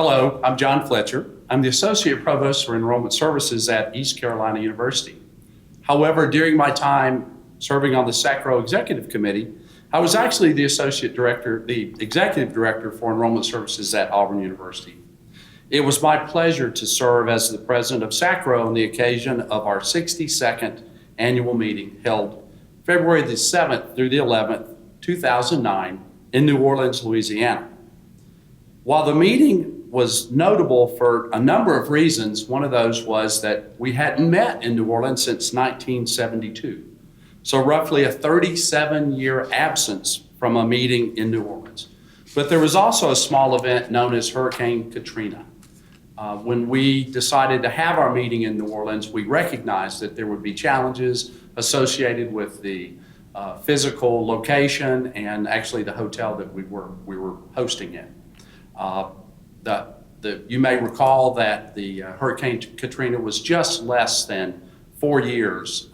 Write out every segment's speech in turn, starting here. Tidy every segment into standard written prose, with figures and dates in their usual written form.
Hello, I'm John Fletcher. I'm the Associate Provost for Enrollment Services at East Carolina University. However, during my time serving on the SACRAO Executive Committee, I was actually the Executive Director for Enrollment Services at Auburn University. It was my pleasure to serve as the President of SACRAO on the occasion of our 62nd annual meeting held February the 7th through the 11th, 2009 in New Orleans, Louisiana. While the meeting was notable for a number of reasons, one of those was that we hadn't met in New Orleans since 1972. So roughly a 37-year absence from a meeting in New Orleans. But there was also a small event known as Hurricane Katrina. When we decided to have our meeting in New Orleans, we recognized that there would be challenges associated with the physical location and actually the hotel that we were hosting in. You may recall that the Hurricane Katrina was just less than 4 years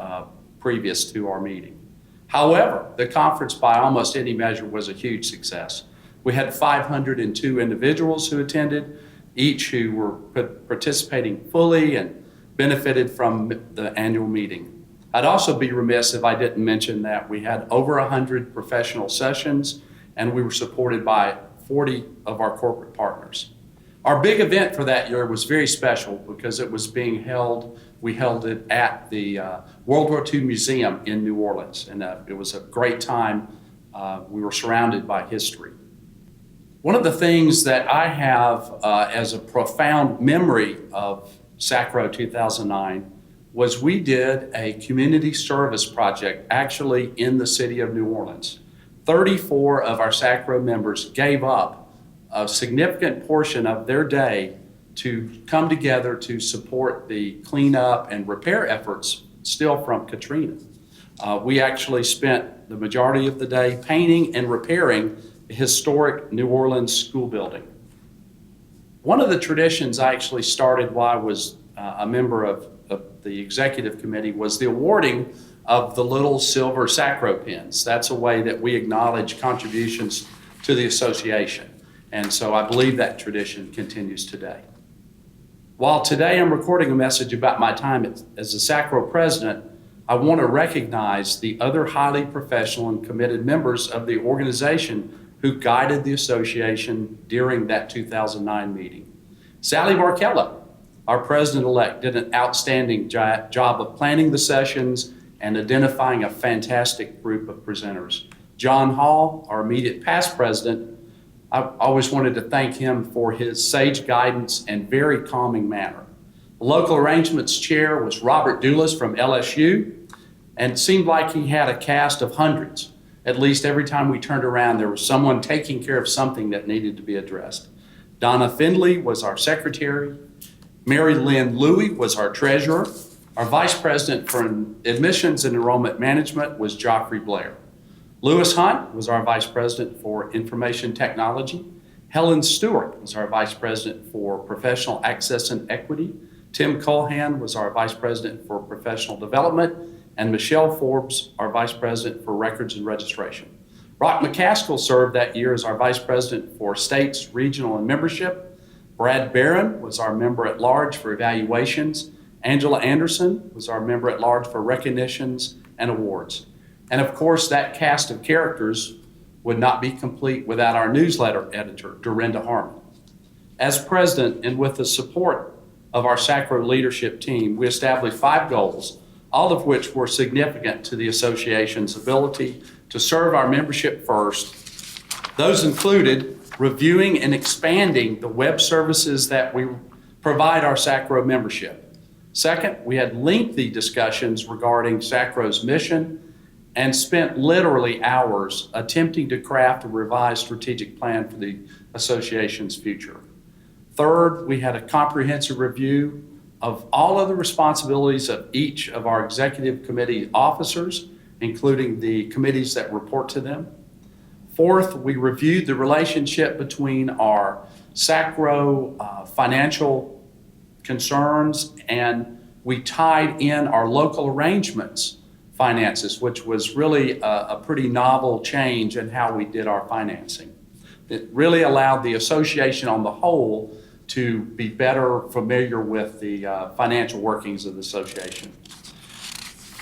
previous to our meeting. However, the conference by almost any measure was a huge success. We had 502 individuals who attended, each who were participating fully and benefited from the annual meeting. I'd also be remiss if I didn't mention that we had over 100 professional sessions and we were supported by 40 of our corporate partners. Our big event for that year was very special because it was being held, we held it at the World War II Museum in New Orleans, and it was a great time. We were surrounded by history. One of the things that I have as a profound memory of SACRAO 2009 was we did a community service project actually in the city of New Orleans. 34 of our SACRAO members gave up a significant portion of their day to come together to support the cleanup and repair efforts still from Katrina. We actually spent the majority of the day painting and repairing the historic New Orleans school building. One of the traditions I actually started while I was a member of the executive committee was the awarding of the little silver SACRAO pins. That's a way that we acknowledge contributions to the association. And so I believe that tradition continues today. While today I'm recording a message about my time as the SACRAO president, I want to recognize the other highly professional and committed members of the organization who guided the association during that 2009 meeting. Sally Markello, our president-elect, did an outstanding job of planning the sessions and identifying a fantastic group of presenters. John Hall, our immediate past president, I always wanted to thank him for his sage guidance and very calming manner. The local arrangements chair was Robert Doulis from LSU, and it seemed like he had a cast of hundreds. At least every time we turned around, there was someone taking care of something that needed to be addressed. Donna Findley was our secretary. Mary Lynn Louie was our treasurer. Our vice president for admissions and enrollment management was Joffrey Blair. Lewis Hunt was our vice president for information technology. Helen Stewart was our vice president for professional access and equity. Tim Culhan was our vice president for professional development, and Michelle Forbes, our vice president for records and registration. Rock McCaskill served that year as our vice president for states, regional, and membership. Brad Barron was our member at large for evaluations. Angela Anderson was our member at large for recognitions and awards. And of course, that cast of characters would not be complete without our newsletter editor, Dorinda Harmon. As president, and with the support of our SACRAO leadership team, we established 5 goals, all of which were significant to the association's ability to serve our membership first. Those included reviewing and expanding the web services that we provide our SACRAO membership. Second, we had lengthy discussions regarding SACRAO's mission and spent literally hours attempting to craft a revised strategic plan for the association's future. Third, we had a comprehensive review of all of the responsibilities of each of our executive committee officers, including the committees that report to them. Fourth, we reviewed the relationship between our SACRAO financial concerns, and we tied in our local arrangements finances, which was really a pretty novel change in how we did our financing. It really allowed the association on the whole to be better familiar with the financial workings of the association.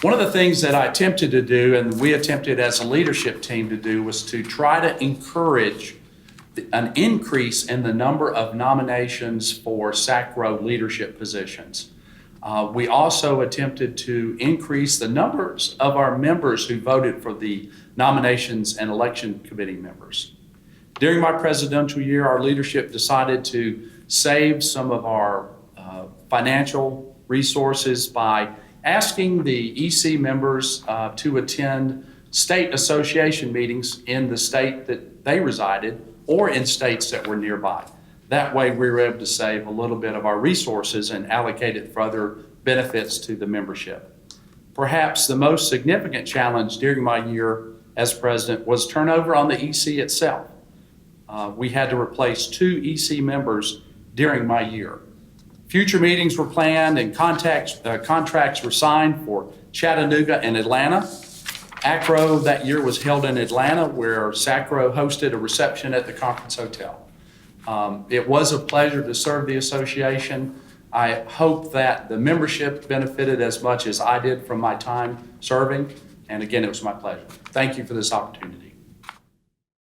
One of the things that I attempted to do, and we attempted as a leadership team to do, was to try to encourage an increase in the number of nominations for SACRAO leadership positions. We also attempted to increase the numbers of our members who voted for the nominations and election committee members. During my presidential year, our leadership decided to save some of our financial resources by asking the EC members to attend state association meetings in the state that they resided or in states that were nearby. That way we were able to save a little bit of our resources and allocate it for other benefits to the membership. Perhaps the most significant challenge during my year as president was turnover on the EC itself. We had to replace 2 EC members during my year. Future meetings were planned and contracts were signed for Chattanooga and Atlanta. SACRAO that year was held in Atlanta, where SACRAO hosted a reception at the conference hotel. It was a pleasure to serve the association. I hope that the membership benefited as much as I did from my time serving. And again, it was my pleasure. Thank you for this opportunity.